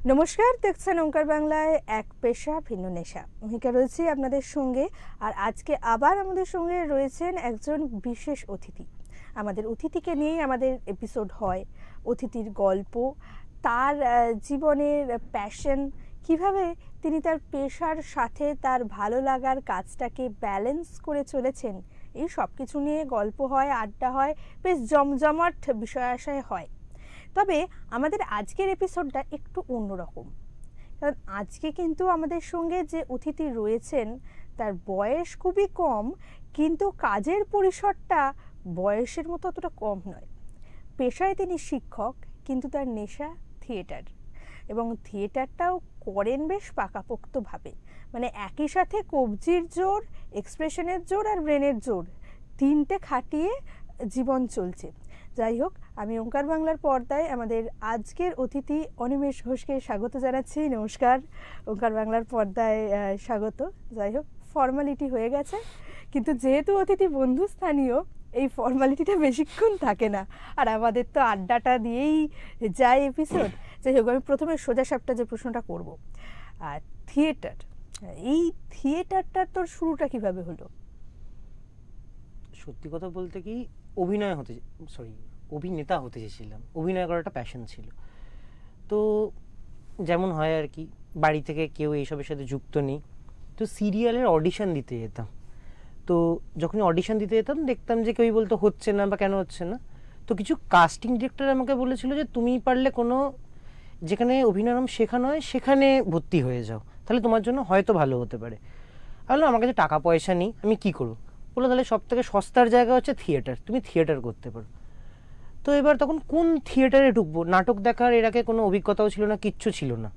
নমস্কার, দেখছেন ওঙ্কার বাংলায় এক পেশা ভিন্ন নেশা। ভূমিকা রয়েছে আপনাদের সঙ্গে। আর আজকে আবার আমাদের সঙ্গে রয়েছেন একজন বিশেষ অতিথি। আমাদের অতিথিকে নিয়েই আমাদের এপিসোড হয়। অতিথির গল্প, তার জীবনের প্যাশন, কিভাবে তিনি তার পেশার সাথে তার ভালো লাগার কাজটাকে ব্যালেন্স করে চলেছেন, এই সব কিছু নিয়ে গল্প হয়, আড্ডা হয়, বেশ জমজমাট বিষয় আশায় হয়। তবে আমাদের আজকের এপিসোডটা একটু অন্যরকম, কারণ আজকে কিন্তু আমাদের সঙ্গে যে অতিথি রয়েছেন তার বয়স খুবই কম, কিন্তু কাজের পরিসরটা বয়সের মতো অতটা কম নয়। পেশায় তিনি শিক্ষক, কিন্তু তার নেশা থিয়েটার, এবং থিয়েটারটাও করেন বেশ পাকাপোক্তভাবে। মানে একই সাথে কবজির জোর, এক্সপ্রেশনের জোর আর ব্রেনের জোর, তিনটে খাটিয়ে জীবন চলছে। যাই হোক, আমি ওঙ্কার বাংলার পর্দায় আমাদের আজকের অতিথি অনিমেষ ঘোষকে স্বাগত জানাচ্ছি। নমস্কার, ওঙ্কার বাংলার পর্দায় স্বাগত। যাই হোক, ফর্মালিটি হয়ে গেছে, কিন্তু যেহেতু অতিথি বন্ধুস্থানীয়, এই ফর্মালিটিটা বেশিক্ষণ থাকে না, আর আমাদের তো আড্ডাটা দিয়েই যায় এপিসোড। যাই হোক, আমি প্রথমে সোজাসাপটা যে প্রশ্নটা করব, থিয়েটার, এই থিয়েটারটার তোর শুরুটা কিভাবে হলো? সত্যি কথা বলতে কি, অভিনেতা হতে চেয়েছিলাম। অভিনয় করার একটা প্যাশন ছিল। তো যেমন হয় আর কি, বাড়ি থেকে কেউ এইসবের সাথে যুক্ত নেই, তো সিরিয়ালের অডিশন দিতে যেতাম। তো যখনই অডিশন দিতে যেতাম দেখতাম যে কেউই বলতো হচ্ছে না বা কেন হচ্ছে না। তো কিছু কাস্টিং ডিরেক্টর আমাকে বলেছিল যে তুমি পারলে কোনো যেখানে অভিনয় শেখানো হয় সেখানে ভর্তি হয়ে যাও, তাহলে তোমার জন্য হয়তো ভালো হতে পারে। বললাম আমার কাছে টাকা পয়সা নেই, আমি কি করবো? বললো তাহলে সব থেকে সস্তার জায়গা হচ্ছে থিয়েটার, তুমি থিয়েটার করতে পারো। তো এবার তখন কোন থিয়েটারে ঢুকবো? নাটক দেখার এর আগে কোনো অভিজ্ঞতাও ছিল না, কিচ্ছু ছিল না।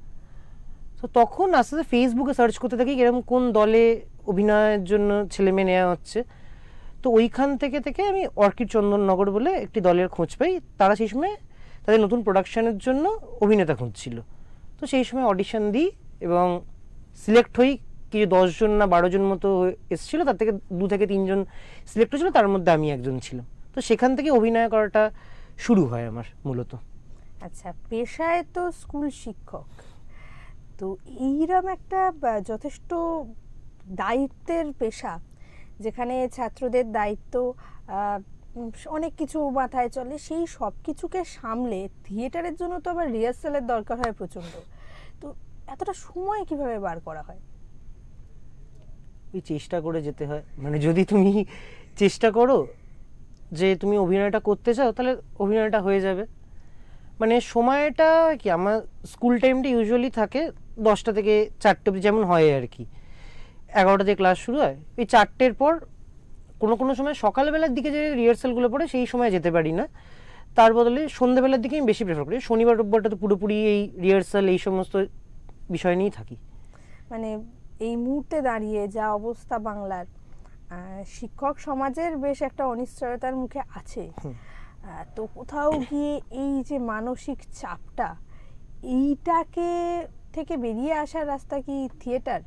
তো তখন আস্তে আস্তে ফেসবুকে সার্চ করতে থাকি এরকম কোন দলে অভিনয়ের জন্য ছেলে মেয়ে নেওয়া হচ্ছে। তো ওইখান থেকে থেকে আমি অর্কিড চন্দননগর বলে একটি দলের খোঁজ পাই। তারা সেই সময় তাদের নতুন প্রোডাকশনের জন্য অভিনেতা খুঁজছিল। তো সেই সময় অডিশন দিই এবং সিলেক্ট হই। কিছু 10 জন না 12 জন মতো এসেছিলো, তার থেকে 2 থেকে 3 জন সিলেক্ট হয়েছিল, তার মধ্যে আমি একজন ছিলাম। তো সেখান থেকে অভিনয় করাটা শুরু হয় আমার মূলত। আচ্ছা, পেশায় তো স্কুল শিক্ষক, তো এইরকম একটা যথেষ্ট দায়িত্বের পেশা, যেখানে ছাত্রদের দায়িত্ব, অনেক কিছু মাথায় চলে, সেই সব কিছুকে সামলে থিয়েটারের জন্য তো আবার রিহার্সালের দরকার হয় প্রচণ্ড। তো এতটা সময় কিভাবে বার করা হয়? ওই চেষ্টা করে যেতে হয়। মানে যদি তুমি চেষ্টা করো যে তুমি অভিনয়টা করতে চাও, তাহলে অভিনয়টা হয়ে যাবে। মানে সময়টা কি, আমার স্কুল টাইমটা ইউজুয়ালি থাকে 10টা থেকে 4টে অবধি, যেমন হয় আর কি। 11টা থেকে ক্লাস শুরু হয়, ওই 4টের পর কোনো কোনো সময় সকালবেলার দিকে যে রিহার্সালগুলো পড়ে সেই সময় যেতে পারি না, তার বদলে সন্ধ্যেবেলার দিকে আমি বেশি প্রেফার করি। শনিবার রোববারটা তো পুরোপুরি এই রিহার্সাল এই সমস্ত বিষয় নিয়েই থাকি। মানে এই মুহূর্তে দাঁড়িয়ে যা অবস্থা বাংলার, শিক্ষক সমাজের বেশ একটা অনিশ্চয়তার মুখে আছে। তো কোথাও গিয়ে এই যে মানসিক চাপটা, এইটাকে থেকে বেরিয়ে আসার রাস্তা কি থিয়েটার?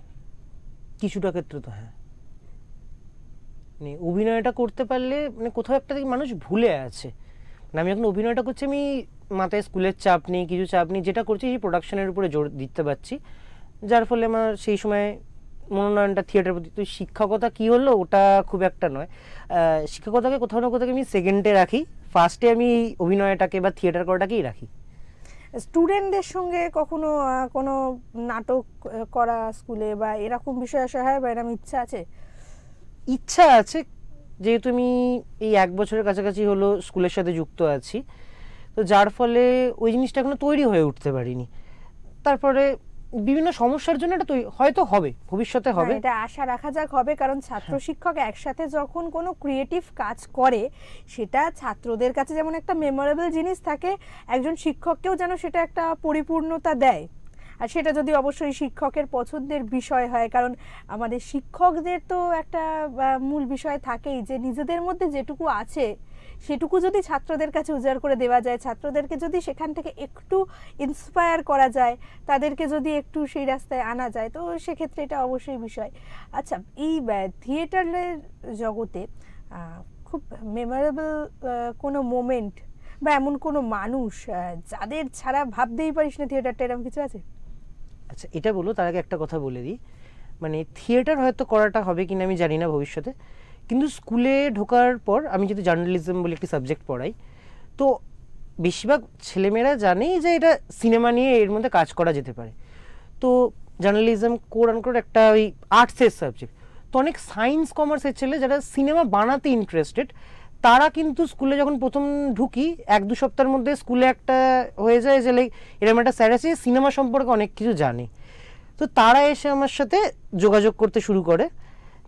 কিছুটা ক্ষেত্রে তো হ্যাঁ, মানে অভিনয়টা করতে পারলে মানে কোথাও একটা থেকে মানুষ ভুলে আছে। মানে আমি এখন অভিনয়টা করছি, আমি মাথায় স্কুলের চাপ নেই, কিছু চাপ নেই, যেটা করছি সেই প্রোডাকশনের উপরে জোর দিতে পারছি, যার ফলে আমার সেই সময় মনোনয়নটা থিয়েটারের প্রতি। তো শিক্ষকতা কী হলো ওটা খুব একটা নয়। শিক্ষকতাকে কোথাও না কোথাও আমি সেকেন্ডে রাখি, ফার্স্টে আমি অভিনয়টাকে বা থিয়েটার করাটাকেই রাখি। স্টুডেন্টদের সঙ্গে কখনো কোনো নাটক করা স্কুলে বা এরকম বিষয় আসা হয়, বা এরকম ইচ্ছা আছে? ইচ্ছা আছে, যেহেতু আমি এই 1 বছরের কাছাকাছি হলো স্কুলের সাথে যুক্ত আছি, তো যার ফলে ওই জিনিসটা এখনো তৈরি হয়ে উঠতে পারিনি। তারপরে বিভিন্ন সমস্যার জন্য এটা হয়তো হবে, ভবিষ্যতে হবে, এটা আশা রাখা যাক হবে। কারণ ছাত্র শিক্ষক একসাথে যখন কোনো ক্রিয়েটিভ কাজ করে, সেটা ছাত্রদের কাছে যেমন একটা মেমোরেবল জিনিস থাকে, একজন শিক্ষককেও যেন সেটা একটা পরিপূর্ণতা দেয়। আর সেটা যদি অবশ্যই শিক্ষকের পছন্দের বিষয় হয়, কারণ আমাদের শিক্ষকদের তো একটা মূল বিষয় থাকেই যে নিজেদের মধ্যে যেটুকু আছে সেটুকু যদি ছাত্রদের কাছে উজাড় করে দেওয়া যায়, ছাত্রদেরকে যদি সেখান থেকে একটু ইন্সপায়ার করা যায়, তাদেরকে যদি একটু সেই রাস্তায় আনা যায়, তো সেক্ষেত্রে এটা অবশ্যই বিষয়। আচ্ছা, এই থিয়েটারের জগতে খুব মেমোরেবল কোনো মোমেন্ট বা এমন কোনো মানুষ যাদের ছাড়া ভাবতেই পারিস না থিয়েটারটা, এরকম কিছু আছে? আচ্ছা, এটা বলো তার আগে একটা কথা বলে দিই, মানে থিয়েটার হয়তো করাটা হবে কিনা আমি জানি না ভবিষ্যতে, কিন্তু স্কুলে ঢোকার পর আমি যদি জার্নালিজম বলে একটি সাবজেক্ট পড়াই, তো বেশিরভাগ ছেলেমেয়েরা জানেই যে এটা সিনেমা নিয়ে এর মধ্যে কাজ করা যেতে পারে। তো জার্নালিজম কোর আনকোর একটা ওই আর্টসের সাবজেক্ট, তো অনেক সায়েন্স কমার্সের ছেলে যারা সিনেমা বানাতে ইন্টারেস্টেড, তারা কিন্তু স্কুলে যখন প্রথম ঢুকি 1-2 সপ্তাহের মধ্যে স্কুলে একটা হয়ে যায় যে লাইক এরকম একটা স্যার আছে সিনেমা সম্পর্কে অনেক কিছু জানে। তো তারা এসে আমার সাথে যোগাযোগ করতে শুরু করে,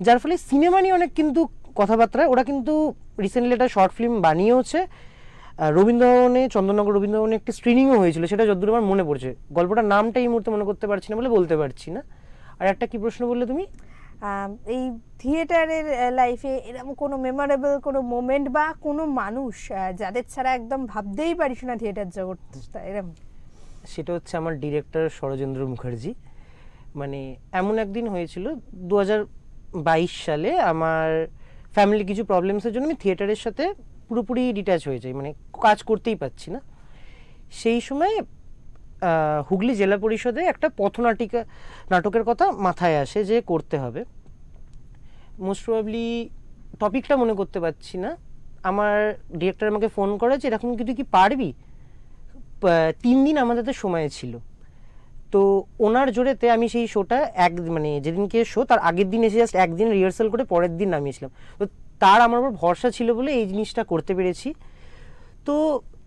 যার ফলে সিনেমা নিয়ে অনেক কিন্তু কথাবার্তা। ওরা কিন্তু রিসেন্টলি একটা শর্ট ফিল্ম বানিয়েওছে, রবীন্দ্রভবনে, চন্দননগর রবীন্দ্রভবনে একটি স্ক্রিনিংও হয়েছিল, সেটা যতদূর আমার মনে পড়ছে। গল্পটার নামটা এই মুহূর্তে মনে করতে পারছি না বলে বলতে পারছি না। আর একটা কি প্রশ্ন বললে তুমি? এই থিয়েটারের লাইফে এরকম কোনো মেমোরেবল কোনো মোমেন্ট বা কোনো মানুষ যাদের ছাড়া একদম ভাবতেই পারিস না থিয়েটার জগৎটা, এরকম? সেটা হচ্ছে আমার ডিরেক্টর শরজেন্দ্র মুখার্জি। মানে এমন একদিন হয়েছিল 2022 সালে, আমার ফ্যামিলি কিছু প্রবলেমসের জন্য আমি থিয়েটারের সাথে পুরোপুরি ডিট্যাচ হয়ে যাই, মানে কাজ করতেই পারছি না। সেই সময় হুগলি জেলা পরিষদে একটা পথনাটিকা নাটকের কথা মাথায় আসে যে করতে হবে। মোস্ট প্রবাবলি টপিকটা মনে করতে পারছি না। আমার ডিরেক্টর আমাকে ফোন করে যে এরকম কি তুই কি পারবি? 3 দিন আমাদের তো সময় ছিল। তো ওনার জোরেতে আমি সেই শোটা মানে যেদিনকে শো তার আগের দিন এসে জাস্ট একদিন রিহার্সাল করে পরের দিন নামিয়েছিলাম। তো তার আমার উপর ভরসা ছিল বলে এই জিনিসটা করতে পেরেছি। তো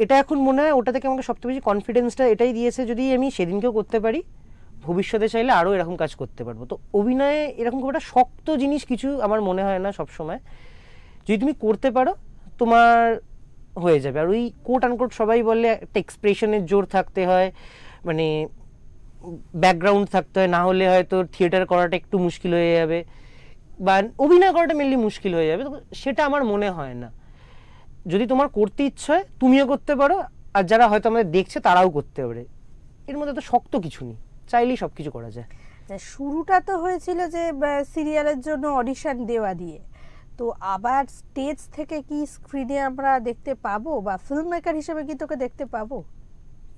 এটা এখন মনে হয় ওটা থেকে আমাকে সবচেয়ে বেশি কনফিডেন্সটা এটাই দিয়েছে, যদি আমি সেদিনকেও করতে পারি ভবিষ্যতে চাইলে আরও এরকম কাজ করতে পারবো। তো অভিনয়ে এরকম খুব একটা শক্ত জিনিস কিছু আমার মনে হয় না সবসময়, যদি তুমি করতে পারো তোমার হয়ে যাবে। আর ওই কোট আনকোট সবাই বলে একটা এক্সপ্রেশনের জোর থাকতে হয়, মানে ব্যাকগ্রাউন্ড থাকতে হয়, না হলে হয়তো থিয়েটার করাটা একটু মুশকিল হয়ে যাবে বা অভিনয় করাটা মেনলি মুশকিল হয়ে যাবে। তো সেটা আমার মনে হয় না। যদি তোমার করতে ইচ্ছে হয় তুমিও করতে পারো, আর যারা হয়তো আমাদের দেখছে তারাও করতে পারে। এর মধ্যে তো শক্ত কিছু নেই, চাইলেই সব কিছু করা যায়। শুরুটা তো হয়েছিল যে সিরিয়ালের জন্য অডিশন দেওয়া দিয়ে, তো আবার স্টেজ থেকে কি স্ক্রিনে আমরা দেখতে পাবো বা ফিল্ম মেকার হিসেবে কি তোকে দেখতে পাবো?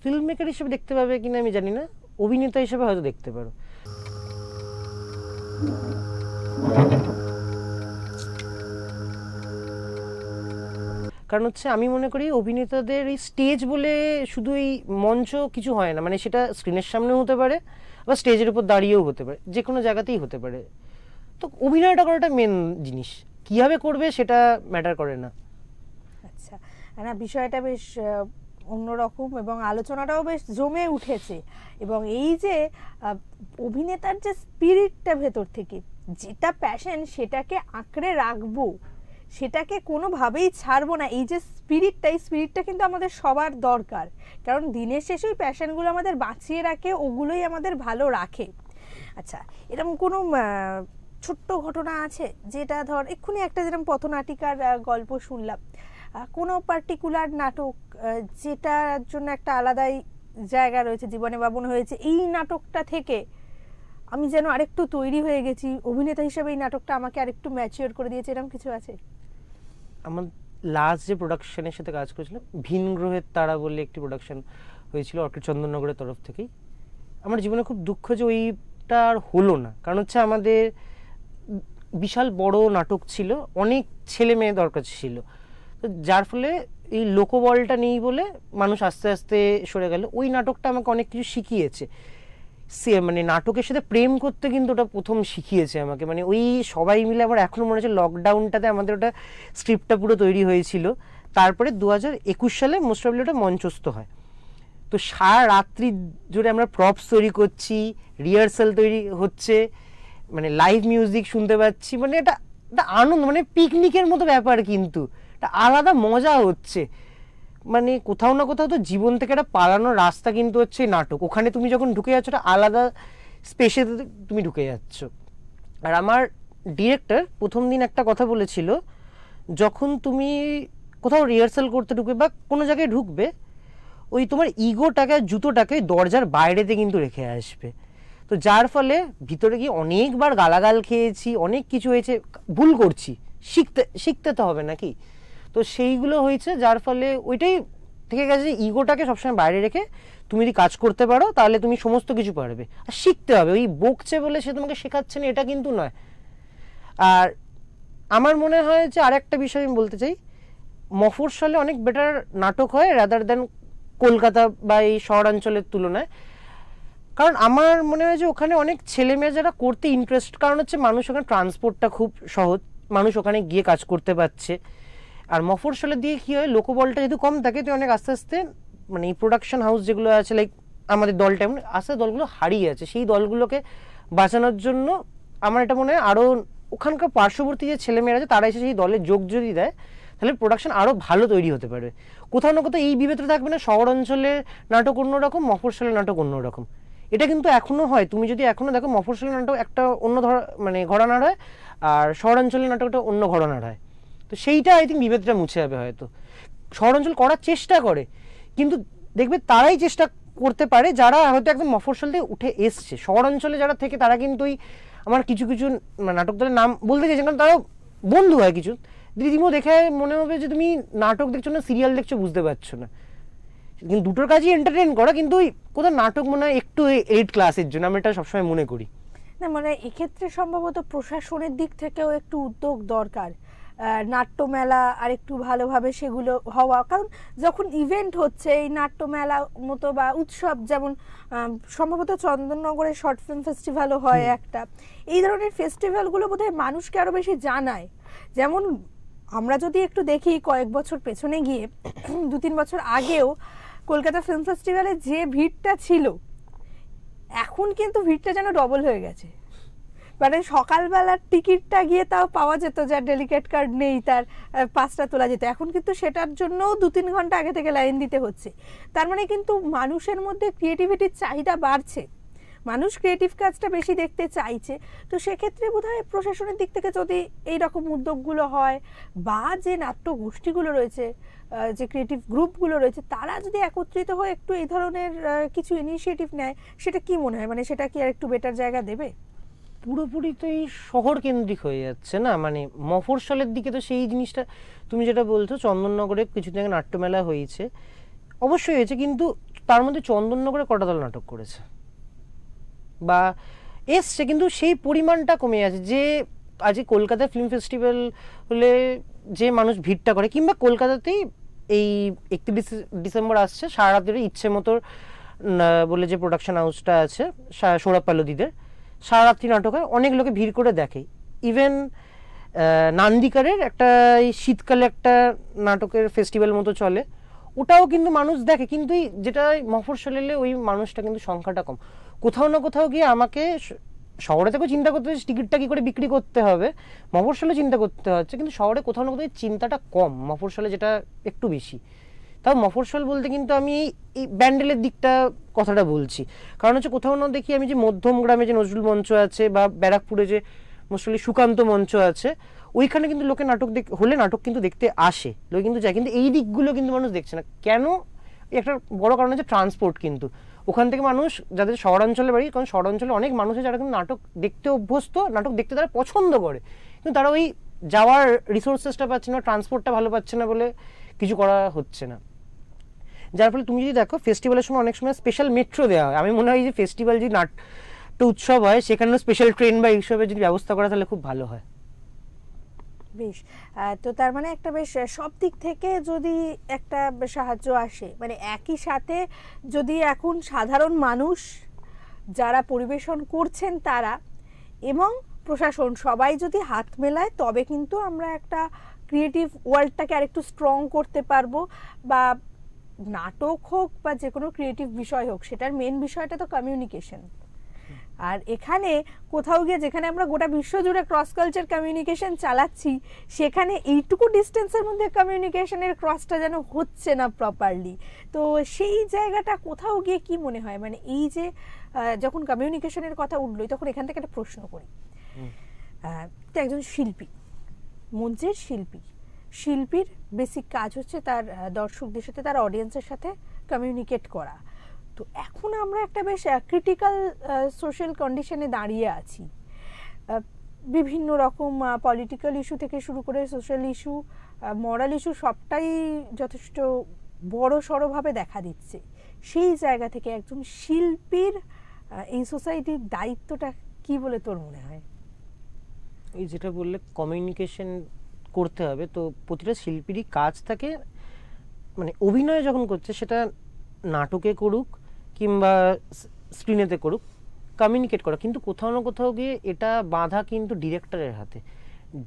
ফিল্ম মেকার হিসেবে দেখতে পাবে কিনা আমি জানি না, অভিনেতা হিসেবে হয়তো দেখতে পারো। কারণ হচ্ছে আমি মনে করি অভিনেতাদের এই স্টেজ বলে শুধু এই মঞ্চ কিছু হয় না, মানে সেটা স্ক্রিনের সামনেও হতে পারে বা স্টেজের উপর দাঁড়িয়েও হতে পারে, যে কোনো জায়গাতেই হতে পারে। তো অভিনয়টা করাটা মেন জিনিস, কীভাবে করবে সেটা ম্যাটার করে না। আচ্ছা, না বিষয়টা বেশ অন্যরকম এবং আলোচনাটাও বেশ জমে উঠেছে। এবং এই যে অভিনেতার যে স্পিরিটটা ভেতর থেকে, যেটা প্যাশন সেটাকে আঁকড়ে রাখবো, সেটাকে কোনোভাবেই ছাড়বো না, এই যে স্পিরিটটা কিন্তু আমাদের সবার দরকার। কারণ দিনের শেষে ওই প্যাশনগুলো আমাদের বাঁচিয়ে রাখে, ওগুলোই আমাদের ভালো রাখে। আচ্ছা, এরকম কোনো ছোট্ট ঘটনা আছে যেটা ধর এক্ষুনি একটা যেরকম পথনাটিকার গল্প শুনলাম, কোনো পার্টিকুলার নাটক যেটার জন্য একটা আলাদাই জায়গা রয়েছে জীবনে, বা মনে হয়েছে এই নাটকটা থেকে আমি যেন আরেকটু তৈরি হয়ে গেছি অভিনেতা হিসেবে, এই নাটকটা আমাকে আরেকটু ম্যাচিওর করে দিয়েছে, এরকম কিছু আছে? আমার লাস্ট যে প্রোডাকশনের সাথে কাজ করেছিলাম, ভিন গ্রহের তারা বলে একটি প্রোডাকশন হয়েছিল অর্কিড চন্দননগরের তরফ থেকেই। আমার জীবনে খুব দুঃখ যে ওইটা আর হলো না। কারণ হচ্ছে আমাদের বিশাল বড় নাটক ছিল, অনেক ছেলে মেয়ে দরকার ছিল, তো যার ফলে এই লোকবলটা নেই বলে মানুষ আস্তে আস্তে সরে গেল। ওই নাটকটা আমাকে অনেক কিছু শিখিয়েছে, মানে নাটকের সাথে প্রেম করতে কিন্তু ওটা প্রথম শিখিয়েছে আমাকে। মানে ওই সবাই মিলে, আমার এখনো মনে হচ্ছে লকডাউনটাতে আমাদের ওটা স্ক্রিপ্টটা পুরো তৈরি হয়েছিল। তারপরে 2021 সালে মোস্ট প্রবাবলি ওটা মঞ্চস্থ হয়। তো সারা রাত্রি জুড়ে আমরা প্রপস তৈরি করছি, রিহার্সাল তৈরি হচ্ছে, মানে লাইভ মিউজিক শুনতে পাচ্ছি, মানে এটা আনন্দ, মানে পিকনিকের মতো ব্যাপার, কিন্তু এটা আলাদা মজা হচ্ছে। মানে কোথাও না কোথাও তো জীবন থেকে একটা পালানোর রাস্তা কিন্তু হচ্ছে নাটক। ওখানে তুমি যখন ঢুকে যাচ্ছ একটা আলাদা স্পেসে তুমি ঢুকে যাচ্ছ। আর আমার ডিরেক্টর প্রথম দিন একটা কথা বলেছিল, যখন তুমি কোথাও রিহার্সাল করতে ঢুকবে বা কোনো জায়গায় ঢুকবে, ওই তোমার ইগোটাকে, জুতোটাকে দরজার বাইরেতে কিন্তু রেখে আসবে। তো যার ফলে ভিতরে গিয়ে অনেকবার গালাগাল খেয়েছি, অনেক কিছু হয়েছে, ভুল করছি, শিখতে তো হবে নাকি। তো সেইগুলো হয়েছে, যার ফলে ওইটাই থেকে গেছে যে ইগোটাকে সবসময় বাইরে রেখে তুমি যদি কাজ করতে পারো তাহলে তুমি সমস্ত কিছু পারবে। আর শিখতে হবে, ওই বকছে বলে সে তোমাকে শেখাচ্ছে না এটা কিন্তু নয়। আর আমার মনে হয় যে আরেকটা বিষয় আমি বলতে চাই, মফস্বলে অনেক বেটার নাটক হয় রাদার দ্যান কলকাতা বা এই শহরাঞ্চলের তুলনায়। কারণ আমার মনে হয় যে ওখানে অনেক ছেলেমেয়ে যারা করতে ইন্টারেস্ট, কারণ হচ্ছে মানুষ ওখানে ট্রান্সপোর্টটা খুব সহজ, মানুষ ওখানে গিয়ে কাজ করতে পারছে। আর মফস্বলের দিয়ে কী হয়, লোকবলটা যেহেতু কম থাকে তো অনেক আস্তে আস্তে মানে এই প্রোডাকশন হাউস যেগুলো আছে লাইক আমাদের দলটা এমন আস্তে দলগুলো হারিয়ে আছে। সেই দলগুলোকে বাঁচানোর জন্য আমার এটা মনে হয় আরও ওখানকার পার্শ্ববর্তী যে ছেলেমেয়েরা আছে তারা এসে সেই দলে যোগ যদি দেয় তাহলে প্রোডাকশন আরও ভালো তৈরি হতে পারবে। কোথাও না কোথাও এই বিভেদটা থাকবে না, শহর অঞ্চলে নাটক অন্যরকম, মফস্বলের নাটক অন্যরকম। এটা কিন্তু এখনও হয়, তুমি যদি এখনও দেখো মফস্বলের নাটক একটা অন্য মানে ঘরানার হয় আর শহরাঞ্চলের নাটকটা অন্য ঘরানার হয়। তো সেইটা আই থিঙ্ক বিভেদটা মুছে যাবে হয়তো। শহরাঞ্চল করার চেষ্টা করে কিন্তু দেখবে তারাই চেষ্টা করতে পারে যারা হয়তো একদম মফস্বল থেকে উঠে এসছে। শহরাঞ্চলে যারা থেকে তারা কিন্তু ওই আমার কিছু কিছু নাটক দলের নাম বলতে চাইছেন কারণ তারাও বন্ধু হয় কিছু, দিদিমো দেখে মনে হবে যে তুমি নাটক দেখছো না সিরিয়াল দেখছো বুঝতে পারছো না। কিন্তু দুটোর কাজই এন্টারটেইন করা, কিন্তু ওই কোথাও নাটক মনে হয় একটু 8 ক্লাসের জন্য, আমি এটা সবসময় মনে করি। না মানে এক্ষেত্রে সম্ভবত প্রশাসনের দিক থেকেও একটু উদ্যোগ দরকার, নাট্যমেলা আর একটু ভালোভাবে সেগুলো হওয়া। কারণ যখন ইভেন্ট হচ্ছে এই নাট্যমেলা মতো বা উৎসব, যেমন সম্ভবত চন্দননগরে শর্ট ফিল্ম ফেস্টিভ্যালও হয় একটা, এই ধরনের ফেস্টিভ্যালগুলো বোধহয় মানুষকে আরও বেশি জানায়। যেমন আমরা যদি একটু দেখি কয়েক বছর পেছনে গিয়ে 2-3 বছর আগেও কলকাতা ফিল্ম ফেস্টিভ্যালে যে ভিড়টা ছিল এখন কিন্তু ভিড়টা যেন ডবল হয়ে গেছে। মানে সকালবেলার টিকিটটা গিয়ে তাও পাওয়া যেত, যার ডেলিকেট কার্ড নেই তার 5টা তোলা যেত, এখন কিন্তু সেটার জন্য 2-3 ঘন্টা আগে থেকে লাইন দিতে হচ্ছে। তার মানে কিন্তু মানুষের মধ্যে ক্রিয়েটিভিটির চাহিদা বাড়ছে, মানুষ ক্রিয়েটিভ কাজটা বেশি দেখতে চাইছে। তো সেক্ষেত্রে বোধহয় প্রশাসনের দিক থেকে যদি এইরকম উদ্যোগগুলো হয় বা যে নাট্য গোষ্ঠীগুলো রয়েছে, যে ক্রিয়েটিভ গ্রুপগুলো রয়েছে, তারা যদি একত্রিত হয়ে একটু এই ধরনের কিছু ইনিশিয়েটিভ নেয়, সেটা কি মনে হয় মানে সেটা কি আর একটু বেটার জায়গা দেবে? পুরোপুরি তো এই শহর কেন্দ্রিক হয়ে যাচ্ছে না, মানে মফস্বলের দিকে তো সেই জিনিসটা তুমি যেটা বলছো চন্দননগরে কিছুদিন আগে নাট্যমেলা হয়েছে, অবশ্যই হয়েছে, কিন্তু তার মধ্যে চন্দননগরে কটা দল নাটক করেছে বা এসছে, কিন্তু সেই পরিমাণটা কমে আছে। যে আজকে কলকাতা ফিল্ম ফেস্টিভ্যাল হলে যে মানুষ ভিড়টা করে, কিংবা কলকাতাতেই এই 31 ডিসেম্বর আসছে সারা রাতের ইচ্ছে মতো বলে যে প্রোডাকশন হাউসটা আছে সৌরভ পাল্লদিদের, সারা রাত্রি নাটক হয়, অনেক লোকে ভিড় করে দেখে। ইভেন নান্দিকারের একটা এই শীতকালে একটা নাটকের ফেস্টিভ্যাল মতো চলে, ওটাও কিন্তু মানুষ দেখে, কিন্তু যেটা মফস্বল এলে ওই মানুষটা কিন্তু সংখ্যাটা কম। কোথাও না কোথাও গিয়ে আমাকে শহরে থেকেও চিন্তা করতে হচ্ছে টিকিটটা কী করে বিক্রি করতে হবে, মফস্বলে চিন্তা করতে হচ্ছে, কিন্তু শহরে কোথাও না কোথাও চিন্তাটা কম, মফস্বলে যেটা একটু বেশি। তাও মফস্বল বলতে কিন্তু আমি এই ব্যান্ডেলের দিকটা কথাটা বলছি, কারণ হচ্ছে কোথাও না দেখি আমি যে মধ্যম গ্রামে যে নজরুল মঞ্চ আছে বা ব্যারাকপুরে যে মুসলি সুকান্ত মঞ্চ আছে, ওইখানে কিন্তু লোকে নাটক হলে নাটক কিন্তু দেখতে আসে, লোকে কিন্তু যায়, কিন্তু এই দিকগুলো কিন্তু মানুষ দেখছে না কেন? একটা বড় কারণ হচ্ছে ট্রান্সপোর্ট। কিন্তু ওখান থেকে মানুষ যাদের শহরাঞ্চলে বাড়ি, কারণ শহরাঞ্চলে অনেক মানুষ আছে যারা কিন্তু নাটক দেখতে অভ্যস্ত, নাটক দেখতে তারা পছন্দ করে, কিন্তু তারা ওই যাওয়ার রিসোর্সেসটা পাচ্ছে না, ট্রান্সপোর্টটা ভালো পাচ্ছে না বলে কিছু করা হচ্ছে না। যার ফলে তুমি যদি দেখো ফেস্টিভ্যালের সময় অনেক সময় স্পেশাল মেট্রো দেওয়া হয়, আমি মনে হয় যে ফেস্টিভ্যাল যদি নাট্য উৎসব হয় সেখানেও স্পেশাল ট্রেন বা এইসবের যদি ব্যবস্থা করা তাহলে খুব ভালো হয়। বেশ, তো তার মানে একটা বেশ সব দিক থেকে যদি একটা সাহায্য আসে, মানে একই সাথে যদি এখন সাধারণ মানুষ যারা পরিবেশন করছেন তারা এবং প্রশাসন সবাই যদি হাত মেলায়, তবে কিন্তু আমরা একটা ক্রিয়েটিভ ওয়ার্ল্ডটাকে আরেকটু স্ট্রং করতে পারবো। বা নাটক হোক বা যে কোনো ক্রিয়েটিভ বিষয় হোক, সেটার মেন বিষয়টা তো কমিউনিকেশন। আর এখানে কোথাও গিয়ে যেখানে আমরা গোটা বিশ্ব জুড়ে ক্রস কালচার কমিউনিকেশন চালাচ্ছি, সেখানে এইটুকু ডিস্টেন্সের মধ্যে কমিউনিকেশনের ক্রসটা যেন হচ্ছে না প্রপারলি। তো সেই জায়গাটা কোথাও গিয়ে কি মনে হয়, মানে এই যে যখন কমিউনিকেশনের কথা উঠলোই তখন এখান থেকে একটা প্রশ্ন করি। তো একজন শিল্পী, মঞ্চের শিল্পীর বেসিক কাজ হচ্ছে তার দর্শকদের সাথে, তার অডিয়েন্সের সাথে কমিউনিকেট করা। তো এখন আমরা একটা বেশ ক্রিটিক্যাল সোশ্যাল কন্ডিশনে দাঁড়িয়ে আছি, বিভিন্ন রকম পলিটিক্যাল ইস্যু থেকে শুরু করে সোশ্যাল ইস্যু, মরাল ইস্যু সবটাই যথেষ্ট বড় সড়োভাবে দেখা দিচ্ছে, সেই জায়গা থেকে একজন শিল্পীর এই সোসাইটির দায়িত্বটা কি বলে তোর মনে হয়? এই যেটা বললে কমিউনিকেশন করতে হবে, তো প্রতিটা শিল্পীরই কাজ থাকে, মানে অভিনয় যখন করছে সেটা নাটকে করুক কিংবা স্ক্রিনেতে করুক, কমিউনিকেট করা। কিন্তু কোথাও না কোথাও গিয়ে এটা বাধা কিন্তু ডিরেক্টরের হাতে।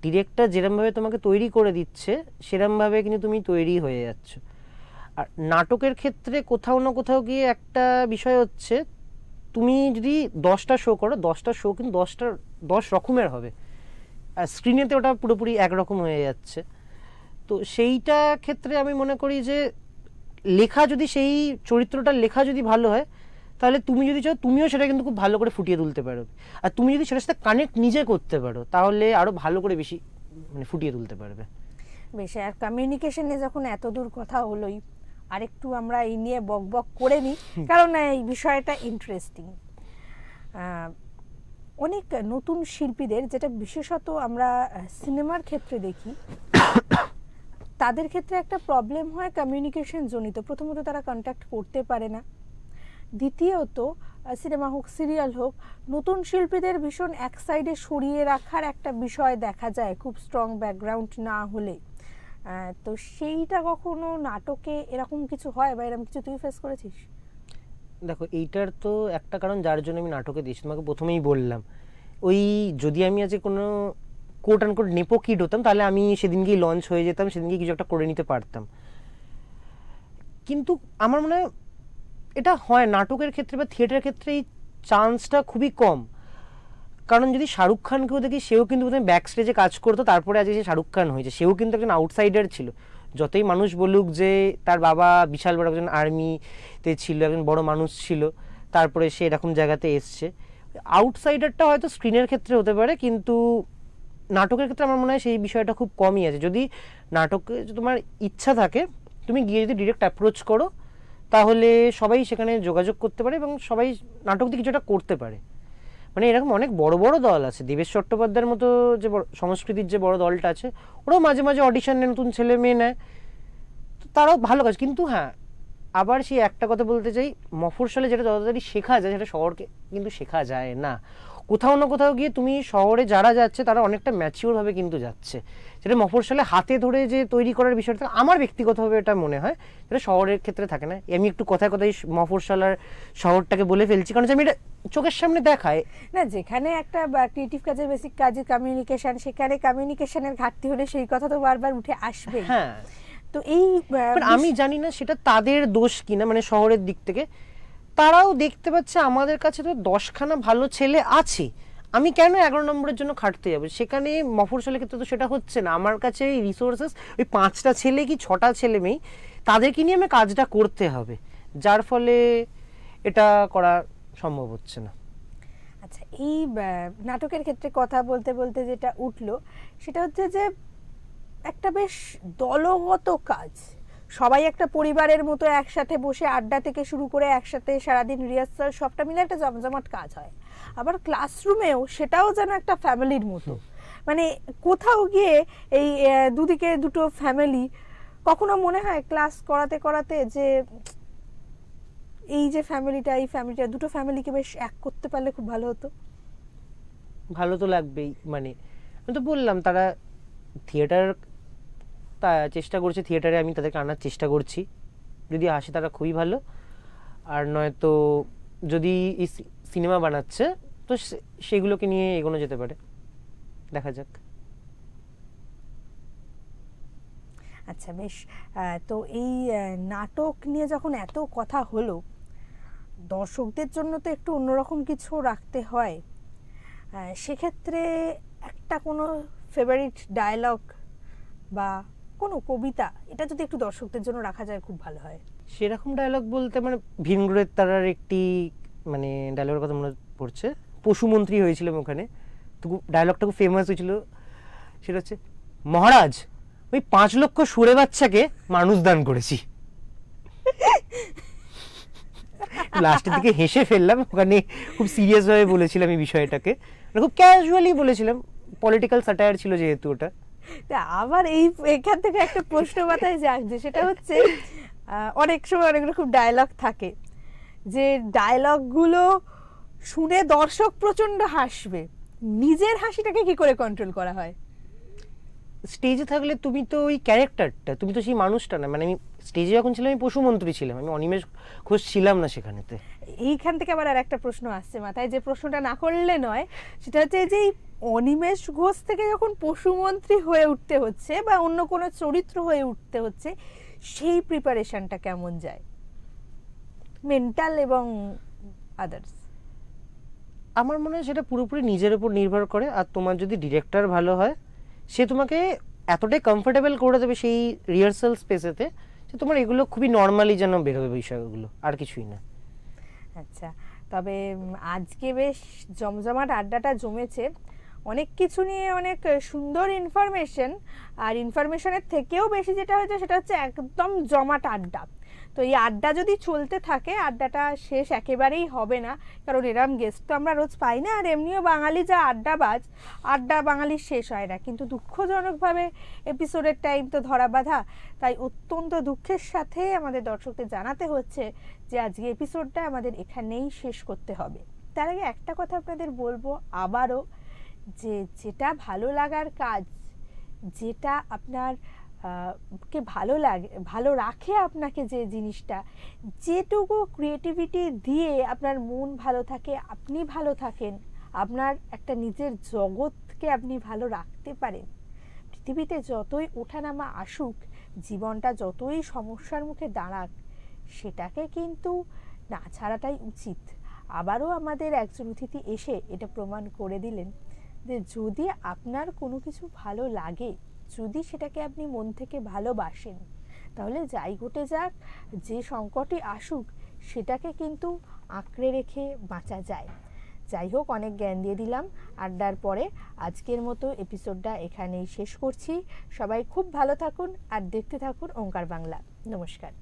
ডিরেক্টর যেরমভাবে তোমাকে তৈরি করে দিচ্ছে সেরমভাবে কিন্তু তুমি তৈরি হয়ে যাচ্ছ। আর নাটকের ক্ষেত্রে কোথাও না কোথাও গিয়ে একটা বিষয় হচ্ছে, তুমি যদি 10টা শো করো, 10টা শো কিন্তু 10 রকমের হবে, আর স্ক্রিনেতে ওটা পুরোপুরি একরকম হয়ে যাচ্ছে। তো সেইটা ক্ষেত্রে আমি মনে করি যে লেখা যদি, সেই চরিত্রটার লেখা যদি ভালো হয়, তাহলে তুমি যদি চাও তুমিও সেটা কিন্তু খুব ভালো করে ফুটিয়ে তুলতে পারো। আর তুমি যদি সেটার সাথে কানেক্ট নিজে করতে পারো, তাহলে আরো ভালো করে বেশি মানে ফুটিয়ে তুলতে পারবে। বেশ, আর কমিউনিকেশনে যখন এত দূর কথা হলোই, আরেকটু আমরা এই নিয়ে বকবক করে নিই, কারণ এই বিষয়টা ইন্টারেস্টিং। অনেক নতুন শিল্পীদের, যেটা বিশেষত আমরা সিনেমার ক্ষেত্রে দেখি, তাদের ক্ষেত্রে একটা প্রবলেম হয় কমিউনিকেশন জনিত। প্রথমত তারা কন্ট্যাক্ট করতে পারে না, দ্বিতীয়ত সিনেমা হোক সিরিয়াল হোক, নতুন শিল্পীদের ভীষণ এক সাইডে সরিয়ে রাখার একটা বিষয় দেখা যায় খুব স্ট্রং ব্যাকগ্রাউন্ড না হলে। তো সেইটা কখনো নাটকে এরকম কিছু হয় বা এরকম কিছু তুই ফেস করেছিস? দেখো, এইটার তো একটা কারণ যার জন্য আমি নাটকে দিয়েছি, তোমাকে প্রথমেই বললাম, ওই যদি আমি আজকে কোনো quote and quote nepo kid হতাম, তাহলে আমি সেদিনকেই লঞ্চ হয়ে যেতাম, সেদিনকে কিছু একটা করে নিতে পারতাম। কিন্তু আমার মনে হয় এটা হয় নাটকের ক্ষেত্রে বা থিয়েটারের ক্ষেত্রে এই চান্সটা খুবই কম। কারণ যদি শাহরুখ খানকেও দেখি, সেও কিন্তু প্রথমে ব্যাক স্টেজে কাজ করতো, তারপরে আজকে যে শাহরুখ খান হয়েছে, সেও কিন্তু একজন আউটসাইডার ছিল। যতই মানুষ বলুক যে তার বাবা বিশাল বড় একজন আর্মিতে ছিল, একজন বড় মানুষ ছিল, তারপরে সে এরকম জায়গাতে এসছে, আউটসাইডারটা হয়তো স্ক্রিনের ক্ষেত্রে হতে পারে, কিন্তু নাটকের ক্ষেত্রে আমার মনে হয় সেই বিষয়টা খুব কমই আছে। যদি নাটকে তোমার ইচ্ছা থাকে, তুমি গিয়ে যদি ডিরেক্ট অ্যাপ্রোচ করো, তাহলে সবাই সেখানে যোগাযোগ করতে পারে এবং সবাই নাটক দিয়ে কিছুটা করতে পারে। মানে এরকম অনেক বড় বড় দল আছে, দেবেশ চট্টোপাধ্যায়ের মতো যে সংস্কৃতির যে বড় দলটা আছে, ওরাও মাঝে মাঝে অডিশন নেয়, নতুন ছেলে মেয়ে নেয়, তো তারাও ভালো কাজ। কিন্তু হ্যাঁ, আবার সেই একটা কথা বলতে চাই, মফস্বলে যেটা তাড়াতাড়ি শেখা যায় সেটা শহরকে কিন্তু শেখা যায় না। কোথাও না কোথাও গিয়ে তুমি শহরে যারা যাচ্ছে তারা অনেকটা ম্যাচিওরভাবে কিন্তু যাচ্ছে, যেটা মফস্বলে হাতে ধরে যে তৈরি করার বিষয়টা আমার ব্যক্তিগতভাবে এটা মনে হয় যেটা শহরের ক্ষেত্রে থাকে না। আমি একটু কথায় কথায় মফস্বল আর শহরটাকে বলে ফেলছি, কারণ আমি এটা চোখের সামনে দেখায় না, যেখানে একটা ক্রিয়েটিভ কাজের বেসিক কাজ কমিউনিকেশন, সেখানে কমিউনিকেশনের ঘাটতি হলে সেই কথা তো বারবার উঠে আসবে। হ্যাঁ, তো এই আমি জানি না সেটা তাদের দোষ কিনা, মানে শহরের দিক থেকে তারাও দেখতে পাচ্ছে আমাদের কাছে তো 10খানা ভালো ছেলে আছে, আমি কেন 11 নম্বরের জন্য খাটতে যাবো। সেখানে মফস্বলের ক্ষেত্রে তো সেটা হচ্ছে না, আমার কাছে এই রিসোর্সেস ওই 5টা ছেলে কি 6টা ছেলে মেয়ে, তাদেরকে নিয়ে আমি কাজটা করতে হবে, যার ফলে এটা করা সম্ভব হচ্ছে না। আচ্ছা, এই নাটকের ক্ষেত্রে কথা বলতে বলতে যেটা উঠলো সেটা হচ্ছে যে একটা বেশ দলগত কাজ, সবাই একটা পরিবারের মতো একসাথে বসে আড্ডা থেকে শুরু করে একসাথে সারাদিন রিহার্সাল সবটা মিলে একটা জমজমাট কাজ হয়। আবার ক্লাসরুমেও সেটাও যেন একটা ফ্যামিলির মতো। মানে কোথাও গিয়ে এই দুদিকে দুটো ফ্যামিলি, কখনো মনে হয় ক্লাস করাতে করাতে যে এই যে ফ্যামিলিটা, এই ফ্যামিলিটা, দুটো ফ্যামিলিকে বেশ এক করতে পারলে খুব ভালো হতো? ভালো তো লাগবেই, মানে আমি তো বললাম তারা থিয়েটার চেষ্টা করছে, থিয়েটারে আমি তাদেরকে আনার চেষ্টা করছি, যদি আসে তারা খুবই ভালো, আর নয়তো যদি সিনেমা বানাচ্ছে তো সেগুলোকে নিয়ে এগোনো যেতে পারে, দেখা যাক। আচ্ছা বেশ, তো এই নাটক নিয়ে যখন এত কথা হলো, দর্শকদের জন্য তো একটু অন্যরকম কিছু রাখতে হয়, সেক্ষেত্রে একটা কোনো ফেভারিট ডায়লগ বা কোনো কবিতা, এটা যদি একটু দর্শকদের জন্য রাখা যায় খুব ভালো হয়। সেরকম ডায়লগ বলতে মানে ভিনগ্রহের তারার একটি মানে ডায়লগের কথা মনে পড়ছে, পশুমন্ত্রী হয়েছিলাম ওখানে, তো ডায়লগটা খুব ফেমাস হয়েছিল, সেটা হচ্ছে, মহারাজ ওই 5 লক্ষ সুরে বাচ্চাকে মানুষ দান করেছি। লাস্টের দিকে হেসে ফেললাম, ওখানে খুব সিরিয়াস ভাবে বলেছিলাম এই বিষয়টাকে, খুব ক্যাজুয়ালি বলেছিলাম, পলিটিক্যাল স্যাটায়ার ছিল যেহেতু ওটা। আবার এই এখান থেকে একটা প্রশ্ন মাথায় জাগছে, সেটা হচ্ছে অনেক সময় অনেক রকম ডায়লগ থাকে, যে ডায়লগগুলো শুনে দর্শক প্রচন্ড হাসবে, নিজের হাসিটাকে কি করে কন্ট্রোল করা হয়? স্টেজে থাকলে তুমি তো ওই ক্যারেক্টারটা, তুমি তো সেই মানুষটা না। মানে আমি স্টেজে যখন ছিলাম আমি পশুমন্ত্রী ছিলাম, আমি অনিমেষ ঘোষ ছিলাম না সেখানেতে। এইখান থেকে আবার আর একটা প্রশ্ন আসছে মাথায়, যে প্রশ্নটা না করলে নয়, সেটা হচ্ছে যে এই অনিমেষ ঘোষ থেকে যখন পশুমন্ত্রী হয়ে উঠতে হচ্ছে বা অন্য কোনো চরিত্র হয়ে উঠতে হচ্ছে, সেই প্রিপারেশনটা কেমন যায়, মেন্টাল এবং আদার্স? আমার মনে হয় সেটা পুরোপুরি নিজের উপর নির্ভর করে। আর তোমার যদি ডিরেক্টর ভালো হয়, সে তোমাকে এতটাই কমফোর্টেবল করে দেবে সেই রিহার্সাল স্পেসেতে, যে তোমার এগুলো খুবই নর্মালি যেন বেরোবে বিষয়গুলো, আর কিছুই না। আচ্ছা, তবে আজকে বেশ জমজমাট আড্ডাটা জমেছে, অনেক কিছু নিয়ে অনেক সুন্দর ইনফরমেশন, আর ইনফরমেশনের থেকেও বেশি যেটা হয়েছে সেটা হচ্ছে একদম জমাট আড্ডা। তো এই আড্ডা যদি চলতে থাকে, আড্ডাটা শেষ একেবারেই হবে না, কারণ এরম গেস্ট তো আমরা রোজ পাই না, আর এমনিও বাঙালি যা আড্ডাবাজ, আড্ডা বাঙালির শেষ হয় না। কিন্তু দুঃখজনকভাবে এপিসোডের টাইম তো ধরা বাঁধা, তাই অত্যন্ত দুঃখের সাথে আমাদের দর্শকদের জানাতে হচ্ছে যে আজকে এপিসোডটা আমাদের এখানেই শেষ করতে হবে। তার আগে একটা কথা আপনাদের বলবো আবারও, যে যেটা ভালো লাগার কাজ, যেটা আপনার কে ভালো লাগে, ভালো রাখে আপনাকে, যে জিনিসটা, যেটুকু ক্রিয়েটিভিটি দিয়ে আপনার মন ভালো থাকে, আপনি ভালো থাকেন, আপনার একটা নিজের জগৎকে আপনি ভালো রাখতে পারেন, পৃথিবীতে যতই ওঠানামা আসুক, জীবনটা যতই সমস্যার মুখে দাঁড়াক, সেটাকে কিন্তু না ছাড়াটাই উচিত। আবারও আমাদের একজন অতিথি এসে এটা প্রমাণ করে দিলেন যে যদি আপনার কোনো কিছু ভালো লাগে, যদি সেটাকে আপনি মন থেকে ভালোবাসেন, তাহলে যাই ঘটে যাক, যে সংকটই আসুক, সেটাকে কিন্তু আঁকড়ে রেখে বাঁচা যায়। যাই হোক, অনেক জ্ঞান দিয়ে দিলাম আড্ডার পরে। আজকের মতো এপিসোডটা এখানেই শেষ করছি। সবাই খুব ভালো থাকুন আর দেখতে থাকুন ওঙ্কার বাংলা। নমস্কার।